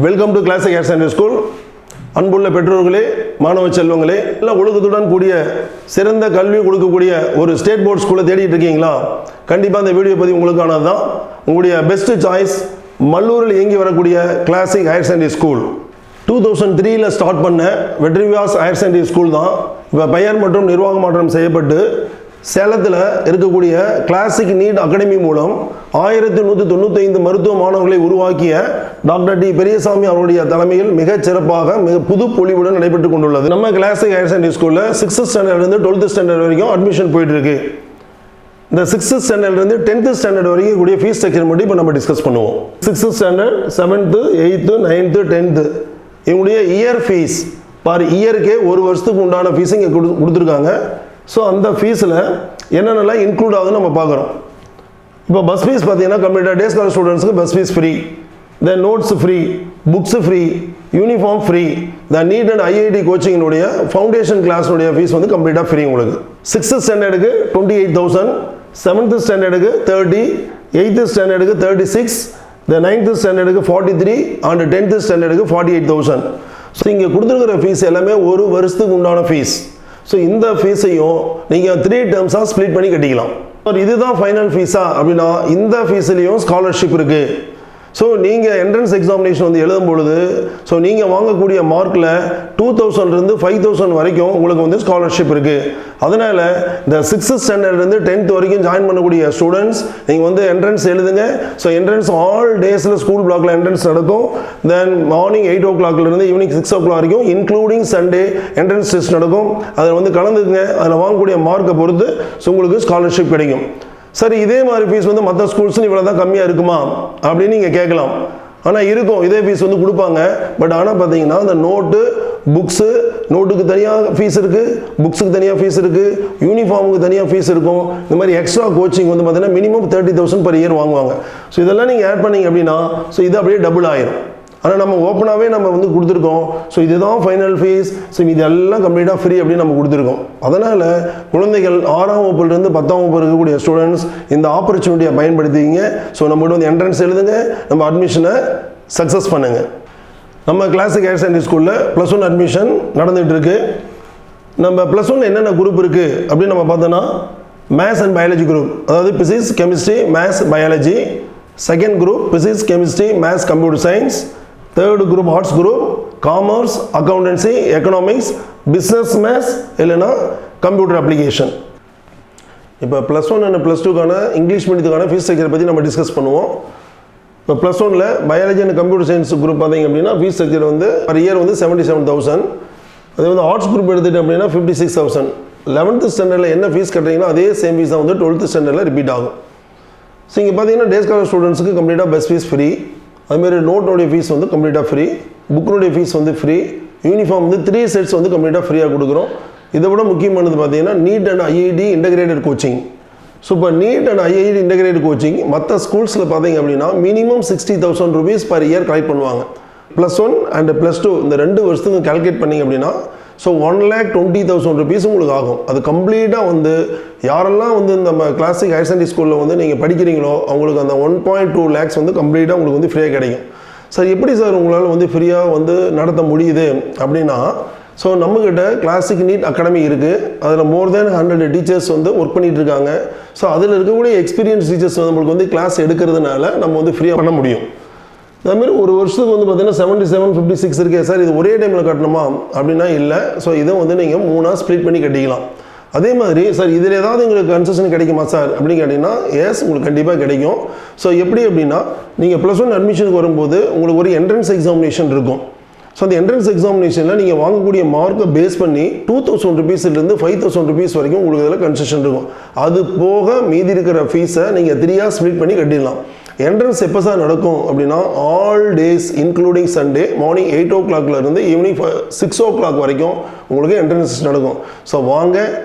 Welcome to classic higher secondary school. அன்புள்ள பெற்றோர்களே, மாணவ செல்வங்களே, எல்லாம் ஒழுக்கத்துடன் கூடிய சிறந்த கல்வி கொடுக்கக்கூடிய ஒரு ஸ்டேட் போர்ட் ஸ்கூலை தேடிட்டு இருக்கீங்களா? கண்டிப்பாக இந்த வீடியோ பதிவு உங்களுக்கானது தான். உங்களுடைய பெஸ்ட் சாய்ஸ் மல்லூரில் இயங்கி வரக்கூடிய classic higher secondary school. 2003 start பண்ண வெற்றிவியாஸ் ஹையர் செகண்டரி ஸ்கூல் தான் இப்போ பெயர் மற்றும் நிர்வாக மாற்றம் செய்யப்பட்டு சேலத்தில் இருக்கக்கூடிய கிளாசிக் நீட் அகாடமி மூலம் 1195 மருத்துவ மாணவர்களை உருவாக்கிய டாக்டர் டி பெரியசாமி அவருடைய தலைமையில் மிகச் சிறப்பாக புது பொலிவுடன் நடைபெற்று கொண்டுள்ளது. நம்ம கிளாசிக் ஹையர் செகண்டரி ஸ்கூலில் 6th ஸ்டாண்டர்ட்லேருந்து 12th ஸ்டாண்டர்ட் வரைக்கும் அட்மிஷன் போயிட்டு இருக்கு. இந்த 6th ஸ்டாண்டர்ட்லேருந்து 10th ஸ்டாண்டர்ட் வரைக்கும் கூடிய ஃபீஸ் ஸ்ட்ரக்சர் மட்டும் இப்போ நம்ம டிஸ்கஸ் பண்ணுவோம். 6th standard, 7th, 8th, 9th, 10th இவங்களுடைய இயர் ஃபீஸ் பார் இயருக்கே ஒரு வருஷத்துக்கு உண்டான ஃபீஸ் இங்கே கொடுத்துருக்காங்க. ஸோ அந்த ஃபீஸில் என்னென்னலாம் இன்க்ளூட் ஆகுதுன்னு நம்ம பார்க்குறோம். இப்போ பஸ் ஃபீஸ் பார்த்தீங்கன்னா கம்ப்ளீட்டாக டே ஸ்காலர் ஸ்டூடெண்ட்ஸுக்கு bus fees free, then notes free, books free, uniform free, the NEET and IIT கோச்சிங்கினுடைய ஃபவுண்டேஷன் கிளாஸுடைய ஃபீஸ் வந்து கம்ப்ளீட்டாக ஃப்ரீ உங்களுக்கு. 6th ஸ்டாண்டர்டுக்கு 28,000, 7th ஸ்டாண்டர்டுக்கு 30, 8th ஸ்டாண்டர்டுக்கு 36, the 9th ஸ்டாண்டர்டுக்கு 43 அண்ட் 10th ஸ்டாண்டர்டுக்கு 48,000. ஸோ இங்கே கொடுத்துருக்கிற ஃபீஸ் எல்லாமே ஒரு வருஷத்துக்கு உண்டான ஃபீஸ். ஸோ இந்த ஃபீஸையும் நீங்கள் 3 டேர்ம்ஸாக ஸ்ப்ளிட் பண்ணி கட்டிக்கலாம். இதுதான் ஃபைனல் ஃபீஸா அப்படின்னா இந்த ஃபீஸ்லேயும் ஸ்காலர்ஷிப் இருக்குது. ஸோ நீங்கள் என்ட்ரன்ஸ் எக்ஸாமினேஷன் வந்து எழுதும் பொழுது ஸோ நீங்கள் வாங்கக்கூடிய மார்க்கில் 2000லேருந்து 5000 வரைக்கும் உங்களுக்கு வந்து ஸ்காலர்ஷிப் இருக்குது. அதனால் இந்த 6th ஸ்டாண்டர்ட்லேருந்து 10th வரைக்கும் ஜாயின் பண்ணக்கூடிய ஸ்டூடெண்ட்ஸ் நீங்கள் வந்து என்ட்ரன்ஸ் எழுதுங்க. ஸோ என்ட்ரன்ஸ் ஆல் டேஸில் ஸ்கூல் பிளாக்ல என்ட்ரன்ஸ் நடக்கும். தென் மார்னிங் 8 o'clockலேருந்து ஈவினிங் 6 o'clock வரைக்கும் இன்க்ளூடிங் சண்டே என்ட்ரன்ஸ் டெஸ்ட் நடக்கும். அதில் வந்து கலந்துக்குங்க. அதில் வாங்கக்கூடிய மார்க்கை பொறுத்து ஸோ உங்களுக்கு ஸ்காலர்ஷிப் கிடைக்கும். சரி, இதே மாதிரி ஃபீஸ் வந்து மற்ற ஸ்கூல்ஸ்னு இவ்வளோ தான் கம்மியாக இருக்குமா அப்படின்னு நீங்கள் கேட்கலாம். ஆனால் இருக்கும், இதே ஃபீஸ் வந்து கொடுப்பாங்க. பட் ஆனால் பார்த்தீங்கன்னா இந்த நோட்டு, புக்ஸு, நோட்டுக்கு தனியாக ஃபீஸ் இருக்குது, புக்ஸுக்கு தனியாக ஃபீஸ் இருக்குது, யூனிஃபார்முக்கு தனியாக ஃபீஸ் இருக்கும். இந்த மாதிரி எக்ஸ்ட்ரா கோச்சிங் வந்து பார்த்தீங்கன்னா மினிமம் 30,000 per year வாங்குவாங்க. ஸோ இதெல்லாம் நீங்கள் ஆட் பண்ணிங்க அப்படின்னா ஸோ இது அப்படியே டபுள் ஆயிரும். ஆனால் நம்ம ஓப்பனாகவே நம்ம வந்து கொடுத்துருக்கோம். ஸோ இதுதான் ஃபைனல் ஃபீஸ். ஸோ இது எல்லாம் கம்ப்ளீட்டாக ஃப்ரீ அப்படின்னு நம்ம கொடுத்துருக்கோம். அதனால் குழந்தைகள் 6ஆம் வகுப்புலேருந்து 10ஆம் வகுப்பு இருக்கக்கூடிய ஸ்டூடெண்ட்ஸ் இந்த ஆப்பர்ச்சுனிட்டியை பயன்படுத்திங்க. ஸோ நம்மகிட்ட வந்து என்ட்ரன்ஸ் எழுதுங்க, நம்ம அட்மிஷனை சக்ஸஸ் பண்ணுங்க. நம்ம கிளாசிக் ஹையர் செகண்டரி ஸ்கூலில் +1 அட்மிஷன் நடந்துகிட்டு இருக்கு. நம்ம +1 என்னென்ன குரூப் இருக்குது அப்படின்னு நம்ம பார்த்தோன்னா மேத்ஸ் அண்ட் பயாலஜி குரூப், அதாவது physics, chemistry, maths, biology. Second group physics, chemistry, maths, computer science. Third group arts group, commerce, accountancy, economics, business maths இல்லைன்னா கம்ப்யூட்டர் அப்ளிகேஷன். இப்போ +1 அண்ட் +2க்கான இங்கிலீஷ் மீடியத்துக்கான ஃபீஸ் ஸ்ட்ரக்சரை பற்றி நம்ம டிஸ்கஸ் பண்ணுவோம். இப்போ +1ல் biology and computer science group பார்த்தீங்க அப்படின்னா ஃபீஸ் ஸ்ட்ரக்சர் வந்து பர் இயர் வந்து 77,000. அதே வந்து ஆர்ட்ஸ் குரூப் எடுத்துகிட்டு அப்படின்னா 56,000. 11th ஸ்டாண்டர்டில் என்ன ஃபீஸ் கட்டுறீங்கன்னா அதே சேம் ஃபீஸ் தான் வந்து 12th ஸ்டாண்டர்டில் ரிப்பீட் ஆகும். ஸோ இங்கே பார்த்தீங்கன்னா டே ஸ்காலர் ஸ்டூடெண்ட்ஸுக்கு கம்ப்ளீட்டாக பஸ் ஃபீஸ் ஃப்ரீ, அதுமாரி நோட்டோடைய ஃபீஸ் வந்து கம்ப்ளீட்டாக ஃப்ரீ, புக்கினுடைய ஃபீஸ் வந்து ஃப்ரீ, யூனிஃபார்ம் வந்து 3 செட்ஸ் வந்து கம்ப்ளீட்டாக ஃப்ரீயாக கொடுக்குறோம். இதை விட முக்கியமானது பார்த்தீங்கன்னா NEET and IIT integrated coaching. So இப்போ NEET and IIT integrated coaching மற்ற ஸ்கூல்ஸில் பார்த்தீங்க அப்படின்னா minimum 60,000 rupees per year collect பண்ணுவாங்க. +1 அண்ட் +2 இந்த 2 வருஷத்துக்கு கால்குலேட் பண்ணிங்க அப்படின்னா ஸோ 1,20,000 rupees உங்களுக்கு ஆகும். அது கம்ப்ளீட்டாக வந்து யாரெல்லாம் வந்து நம்ம கிளாசிக் ஹையர் செகண்டரி ஸ்கூலில் வந்து நீங்கள் படிக்கிறீங்களோ அவங்களுக்கு அந்த 1.2 lakhs வந்து கம்ப்ளீட்டாக உங்களுக்கு வந்து ஃப்ரீயாக கிடைக்கும். சார் எப்படி சார் உங்களால் வந்து ஃப்ரீயாக வந்து நடத்த முடியுது அப்படின்னா ஸோ நம்மக்கிட்ட கிளாசிக் நீட் அகாடமி இருக்குது. அதில் மோர் தென் 100 டீச்சர்ஸ் வந்து ஒர்க் பண்ணிகிட்டு இருக்காங்க. ஸோ அதில் இருக்கக்கூடிய எக்ஸ்பீரியன்ஸ் டீச்சர்ஸ் நம்மளுக்கு வந்து கிளாஸ் எடுக்கிறதுனால நம்ம வந்து ஃப்ரீயாக பண்ண முடியும். அதுமாரி ஒரு வருஷத்துக்கு வந்து பார்த்தீங்கன்னா 77, 56 இருக்கே சார், இது ஒரே டைமில் கட்டணுமா அப்படின்னா இல்லை. ஸோ இதை வந்து நீங்கள் 3ஆக ஸ்ப்ளிட் பண்ணி கட்டிக்கலாம். அதே மாதிரி சார் இதில் ஏதாவது எங்களுக்கு கன்செஷன் கிடைக்குமா சார் அப்படின்னு கேட்டிங்கன்னா எஸ், உங்களுக்கு கண்டிப்பாக கிடைக்கும். ஸோ எப்படி அப்படின்னா நீங்கள் +1 அட்மிஷனுக்கு வரும்போது உங்களுக்கு ஒரு என்ட்ரன்ஸ் எக்ஸாமினேஷன் இருக்கும். ஸோ அந்த என்ட்ரன்ஸ் எக்ஸாமினேஷனில் நீங்கள் வாங்கக்கூடிய மார்க்கை பேஸ் பண்ணி 2,000 rupeesலேருந்து 5,000 rupees வரைக்கும் உங்களுக்கு இதில் கன்செஷன் இருக்கும். அது போக மீதி இருக்கிற ஃபீஸை நீங்கள் 3ஆக ஸ்ப்ளிட் பண்ணி கட்டிடலாம். என்ட்ரன்ஸ் எப்போ சார் நடக்கும் அப்படின்னா all days including Sunday morning 8 o'clockலேருந்து ஈவினிங் 6 o'clock வரைக்கும் உங்களுக்கு என்ட்ரன்ஸ் நடக்கும். ஸோ வாங்க,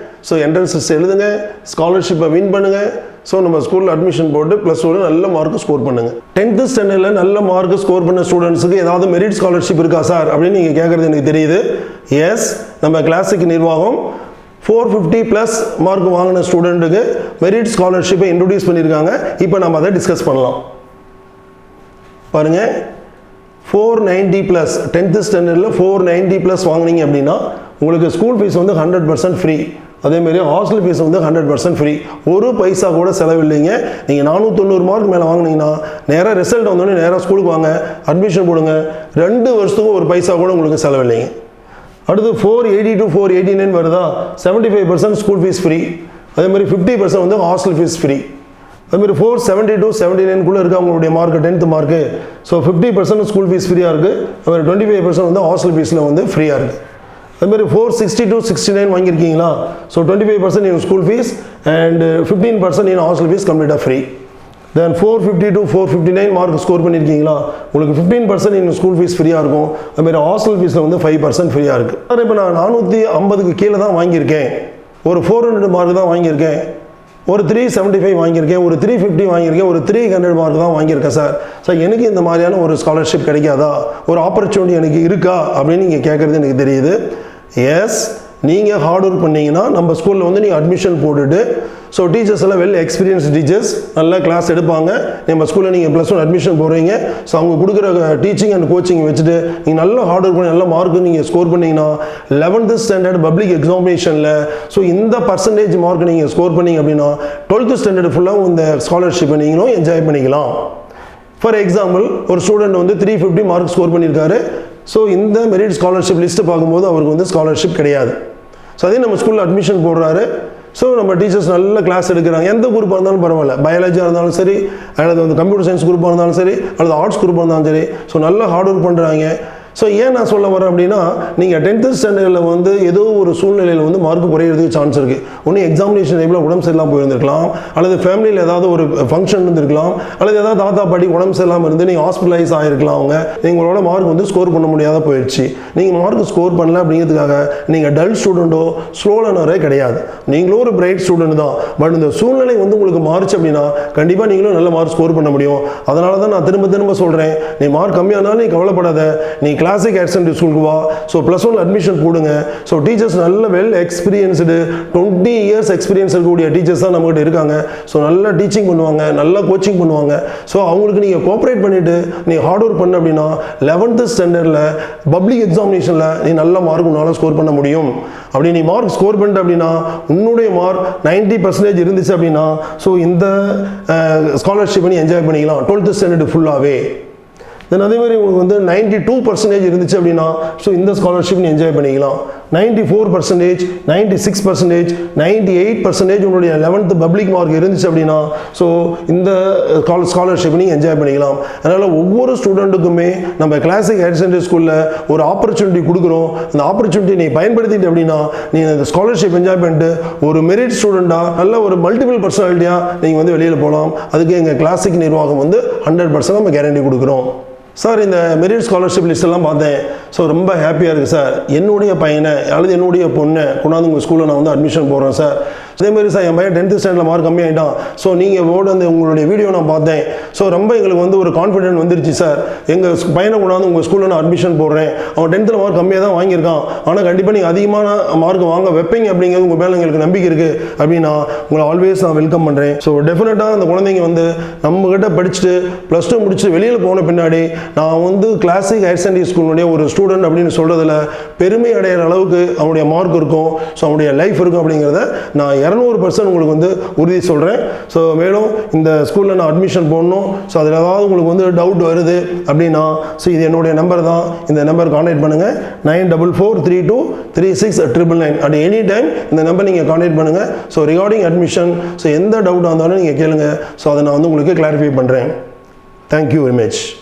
ஸோ என்ட்ரன்ஸ் எழுதுங்க, ஸ்காலர்ஷிப்பை வின் பண்ணுங்கள். ஸோ நம்ம ஸ்கூலில் அட்மிஷன் போட்டு +1 நல்ல மார்க்கு ஸ்கோர் பண்ணுங்கள். 10th ஸ்டாண்டர்டில் நல்ல மார்க்கு ஸ்கோர் பண்ண ஸ்டூடெண்ட்ஸுக்கு ஏதாவது மெரிட் ஸ்காலர்ஷிப் இருக்கா சார் அப்படின்னு நீங்கள் கேட்குறது எனக்கு தெரியுது. எஸ், நம்ம கிளாசிக் நிர்வாகம் 450+ மார்க் வாங்கின ஸ்டூடெண்ட்டுக்கு மெரிட் ஸ்காலர்ஷிப்பை இன்ட்ரோடியூஸ் பண்ணியிருக்காங்க. இப்போ நம்ம அதை டிஸ்கஸ் பண்ணலாம். பாருங்கள், 490 ப்ளஸ் 10th ஸ்டாண்டர்டில் 490 ப்ளஸ் வாங்கினீங்க அப்படின்னா உங்களுக்கு ஸ்கூல் ஃபீஸ் வந்து 100% ஃப்ரீ. அதேமாரி ஹாஸ்டல் ஃபீஸ் வந்து 100% ஃப்ரீ. ஒரு பைசா கூட செலவில்லைங்க. நீங்கள் 490 மார்க் மேலே வாங்கினீங்கன்னா நேராக ரிசல்ட் வந்தோடனே நேராக ஸ்கூலுக்கு வாங்க, அட்மிஷன் போடுங்க. 2 வருஷத்துக்கும் ஒரு பைசா கூட உங்களுக்கு செலவில்லைங்க. அடுத்து 480 to 489 வருதா, 75% ஸ்கூல் ஃபீஸ் ஃப்ரீ. அதேமாதிரி 50% வந்து ஹாஸ்டல் ஃபீஸ் ஃப்ரீ. அதுமாதிரி 470 to 79 இருக்குது அவங்களுடைய mark, 10th mark. So 50% school fees ஃப்ரீயாக இருக்குது. அதுமாதிரி 25% வந்து ஹாஸ்டல் ஃபீஸில் வந்து ஃப்ரீயாக இருக்குது. அதுமாதிரி 460 to 69 வாங்கியிருக்கீங்களா, so 25% in school fees and 15% in hostel fees கம்ப்ளீட்டாக free. Then 450 to 459 mark score பண்ணியிருக்கீங்களா, உங்களுக்கு 15% இன் ஸ்கூல் ஃபீஸ் ஃப்ரீயாக இருக்கும். அதுமாதிரி ஹாஸ்டல் ஃபீஸில் வந்து 5% ஃப்ரீயாக இருக்குது. சார் இப்போ நான் 450க்கு கீழே தான் வாங்கியிருக்கேன், ஒரு 400 மார்க் தான் வாங்கியிருக்கேன், ஒரு 375 வாங்கியிருக்கேன், ஒரு 350 வாங்கியிருக்கேன், ஒரு 300 மார்க் தான் வாங்கியிருக்கேன் சார். சார் எனக்கு இந்த மாதிரியான ஒரு ஸ்காலர்ஷிப் கிடைக்காதா, ஒரு ஆப்பர்ச்சுனிட்டி எனக்கு இருக்கா அப்படின்னு நீங்கள் கேட்குறது எனக்கு தெரியுது. எஸ், நீங்கள் ஹார்ட் ஒர்க் பண்ணிங்கன்னா நம்ம ஸ்கூலில் வந்து நீங்கள் அட்மிஷன் போட்டுட்டு, ஸோ டீச்சர்ஸ் எல்லாம் வெல் எக்ஸ்பீரியன்ஸ் டீச்சர்ஸ் நல்லா கிளாஸ் எடுப்பாங்க. நம்ம ஸ்கூலில் நீங்கள் +1 அட்மிஷன் போடுறீங்க. ஸோ அவங்க கொடுக்குற டீச்சிங் அண்ட் கோச்சிங் வச்சுட்டு நீங்கள் நல்லா ஹார்ட் ஒர்க் பண்ணி நல்ல மார்க்கு நீங்கள் ஸ்கோர் பண்ணிங்கன்னா 11th ஸ்டாண்டர்ட் பப்ளிக் எக்ஸாமினேஷனில் ஸோ இந்த பர்சன்டேஜ் மார்க் நீங்கள் ஸ்கோர் பண்ணிங்க அப்படின்னா 12th ஸ்டாண்டர்ட் ஃபுல்லாக இந்த ஸ்காலர்ஷிப்பை நீங்களும் என்ஜாய் பண்ணிக்கலாம். ஃபார் எக்ஸாம்பிள், ஒரு ஸ்டூடெண்ட் வந்து 350 மார்க் ஸ்கோர் பண்ணியிருக்காரு. ஸோ இந்த மெரிட் ஸ்காலர்ஷிப் லிஸ்ட்டு பார்க்கும்போது அவருக்கு வந்து ஸ்காலர்ஷிப் கிடையாது. ஸோ அதே நம்ம ஸ்கூலில் அட்மிஷன் போடுறாரு. ஸோ நம்ம டீச்சர்ஸ் நல்ல கிளாஸ் எடுக்கிறாங்க. எந்த குரூப்பாக இருந்தாலும் பரவாயில்ல, பயாலஜியாக இருந்தாலும் சரி, அல்லது வந்து கம்ப்யூட்டர் சயின்ஸ் குரூப்பாக இருந்தாலும் சரி, அல்லது ஆர்ட்ஸ் குரூப்பாக இருந்தாலும் சரி, ஸோ நல்லா ஹார்ட் ஒர்க் பண்ணுறாங்க. ஸோ ஏன் நான் சொல்ல வரேன் அப்படின்னா, நீங்கள் 10th ஸ்டாண்டர்டில் வந்து ஏதோ ஒரு சூழ்நிலையில் வந்து மார்க் குறையிறதுக்கு சான்ஸ் இருக்குது. ஒன்று எக்ஸாமினேஷன் டைமில் உடம்பு சரியில்லாமல் போயிருந்திருக்கலாம், அல்லது ஃபேமிலியில் ஏதாவது ஒரு ஃபங்க்ஷன் இருந்திருக்கலாம், அல்லது ஏதாவது தாத்தா பாட்டி உடம்பு சரியில்லாமல் இருந்து நீங்கள் ஹாஸ்பிட்டலைஸ் ஆகிருக்கலாம். அவங்க நீங்களோட மார்க் வந்து ஸ்கோர் பண்ண முடியாத போயிடுச்சு. நீங்கள் மார்க் ஸ்கோர் பண்ணல அப்படிங்கிறதுக்காக நீங்கள் டல் ஸ்டூடெண்ட்டோ ஸ்லோ லேர்னரே கிடையாது. நீங்களும் ஒரு பிரைட் ஸ்டூடெண்ட் தான். பட் இந்த சூழ்நிலை வந்து உங்களுக்கு மாறுச்சு அப்படின்னா கண்டிப்பாக நீங்களும் நல்ல மார்க் ஸ்கோர் பண்ண முடியும். அதனால தான் நான் திரும்ப திரும்ப சொல்கிறேன், நீ மார்க் கம்மியானாலும் நீ கவலைப்படாத, நீ கிளாசிக் ஹையர் செகண்டரி ஸ்கூலுக்கு வா. ஸோ +1 அட்மிஷன் போடுங்க. ஸோ டீச்சர்ஸ் நல்ல வெல் எக்ஸ்பீரியன்ஸ்டு 20 இயர்ஸ் எக்ஸ்பீரியன்ஸ் இருக்கக்கூடிய டீச்சர்ஸ் தான் நம்மகிட்ட இருக்காங்க. ஸோ நல்லா டீச்சிங் பண்ணுவாங்க, நல்லா கோச்சிங் பண்ணுவாங்க. ஸோ அவங்களுக்கு நீங்கள் கோஆப்ரேட் பண்ணிவிட்டு நீ ஹார்ட் ஒர்க் பண்ண அப்படின்னா 11th ஸ்டாண்டர்டில் பப்ளிக் எக்ஸாமினேஷனில் நீ நல்ல மார்க் உன்னால் ஸ்கோர் பண்ண முடியும். அப்படி நீ மார்க் ஸ்கோர் பண்ணிட்ட அப்படின்னா உன்னுடைய மார்க் 90% இருந்துச்சு அப்படின்னா ஸோ இந்த ஸ்காலர்ஷிப்பை நீ என்ஜாய் பண்ணிக்கலாம் 12th ஸ்டாண்டர்டு ஃபுல்லாகவே. தென் அதே மாதிரி உங்களுக்கு வந்து 92% இருந்துச்சு அப்படின்னா ஸோ இந்த ஸ்காலர்ஷிப் நீ என்ஜாய் பண்ணிக்கலாம். 94%, 96%, 98% உங்களுடைய 11th பப்ளிக் மார்க் இருந்துச்சு அப்படின்னா ஸோ இந்த ஸ்காலர்ஷிப் நீங்கள் என்ஜாய் பண்ணிக்கலாம். அதனால் ஒவ்வொரு ஸ்டூடெண்ட்டுக்குமே நம்ம கிளாசிக் ஹையர் செகண்டரி ஸ்கூலில் ஒரு ஆப்பர்ச்சுனிட்டி கொடுக்குறோம். அந்த ஆப்பர்ச்சுனிட்டி நீ பயன்படுத்திட்டு அப்படின்னா நீ இந்த ஸ்காலர்ஷிப் என்ஜாய் பண்ணிட்டு ஒரு மெரிட் ஸ்டூடெண்ட்டாக நல்ல ஒரு மல்டிபிள் பர்சனாலிட்டியாக நீங்கள் வந்து வெளியில் போகலாம். அதுக்கு எங்கள் கிளாசிக் நிர்வாகம் வந்து 100% நம்ம கேரண்டி கொடுக்குறோம். சார், இந்த மெரிட் ஸ்காலர்ஷிப் லிஸ்ட்டெல்லாம் பார்த்தேன். ஸோ ரொம்ப ஹாப்பியாக இருக்குது சார். என்னுடைய பையனை அல்லது என்னுடைய பொண்ணை கொண்டாந்து உங்கள் ஸ்கூலில் நான் வந்து அட்மிஷன் போடுறேன் சார். அதேமாதிரி சார், என் பையன் 10th ஸ்டாண்டர்டில் மார்க் கம்மியாகிட்டான். ஸோ நீங்கள் வந்து உங்களுடைய வீடியோ நான் பார்த்தேன். ஸோ ரொம்ப எங்களுக்கு வந்து ஒரு கான்ஃபிடென்ட் வந்துருச்சு சார். எங்கள் பையனை கொண்டாந்து உங்கள் ஸ்கூலில் நான் அட்மிஷன் போடுறேன். அவன் 10th மார்க் கம்மியாக தான் வாங்கியிருக்கான். ஆனால் கண்டிப்பாக நீங்கள் அதிகமான மார்க் வாங்க வைப்பீங்க அப்படிங்கிறது உங்கள் மேலே எங்களுக்கு நம்பிக்கை இருக்குது அப்படின்னா உங்களை ஆல்வேஸ் நான் வெல்கம் பண்ணுறேன். ஸோ டெஃபினட்டாக அந்த குழந்தைங்க வந்து நம்மகிட்ட படிச்சுட்டு +2 முடிச்சுட்டு வெளியில் போன பின்னாடி நான் வந்து கிளாசிக் ஹையர் செகண்டரி ஸ்கூலுடைய ஒரு ஸ்டூடெண்ட் அப்படின்னு சொல்கிறதுல பெருமை அடைகிற அளவுக்கு அவனுடைய மார்க் இருக்கும், ஸோ அவனுடைய லைஃப் இருக்கும் அப்படிங்கிறத நான் 200% உங்களுக்கு வந்து உறுதி சொல்கிறேன். ஸோ மேலும் இந்த ஸ்கூலில் நான் அட்மிஷன் போடணும், ஸோ அதில் ஏதாவது உங்களுக்கு வந்து டவுட் வருது அப்படின்னா ஸோ இது என்னுடைய நம்பர் தான். இந்த நம்பர் கான்டாக்ட் பண்ணுங்கள். 94423699 அட் எனி டைம் இந்த நம்பர் நீங்கள் கான்டாக்ட் பண்ணுங்கள். ஸோ ரிகார்டிங் அட்மிஷன் ஸோ எந்த டவுட்டாக இருந்தாலும் நீங்கள் கேளுங்க. ஸோ அதை நான் வந்து உங்களுக்கு கிளாரிஃபை பண்ணுறேன். Thank you very much.